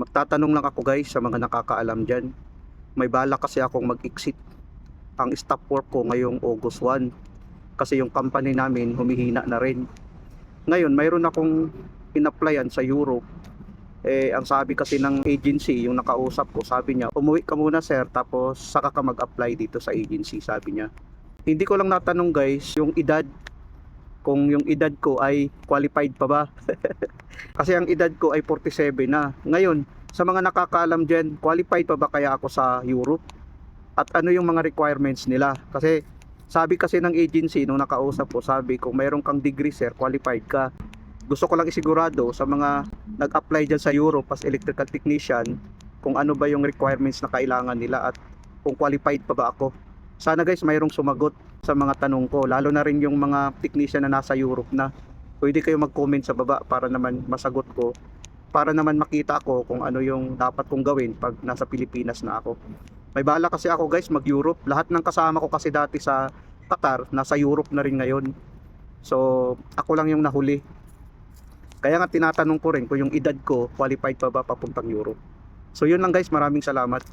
Magtatanong lang ako guys sa mga nakakaalam dyan. May bala kasi akong mag-exit. Ang stop work ko ngayong August 1. Kasi yung company namin humihina na rin. Ngayon mayroon akong in-applyan sa Europe. Ang sabi kasi ng agency, yung nakausap ko, sabi niya, umuwi ka muna sir, tapos saka ka mag-apply dito sa agency, sabi niya. Hindi ko lang natanong guys, yung edad, kung yung edad ko ay qualified pa ba. Kasi ang edad ko ay 47 na. Ngayon, sa mga nakakaalam dyan, qualified pa ba kaya ako sa Europe? At ano yung mga requirements nila? Kasi sabi kasi ng agency nung nakausap ko, sabi kung mayroon kang degree sir, qualified ka. Gusto ko lang isigurado sa mga nag-apply dyan sa Europe as electrical technician, kung ano ba yung requirements na kailangan nila at kung qualified pa ba ako. Sana guys mayroong sumagot sa mga tanong ko, lalo na rin yung mga technician na nasa Europe na. Pwede kayo mag-comment sa baba para naman masagot ko, para naman makita ko kung ano yung dapat kong gawin pag nasa Pilipinas na ako. May bala kasi ako guys mag-Europe. Lahat ng kasama ko kasi dati sa Qatar nasa Europe na rin ngayon. So ako lang yung nahuli. Kaya nga tinatanong ko rin kung yung edad ko qualified pa ba papuntang Europe. So yun lang guys, maraming salamat.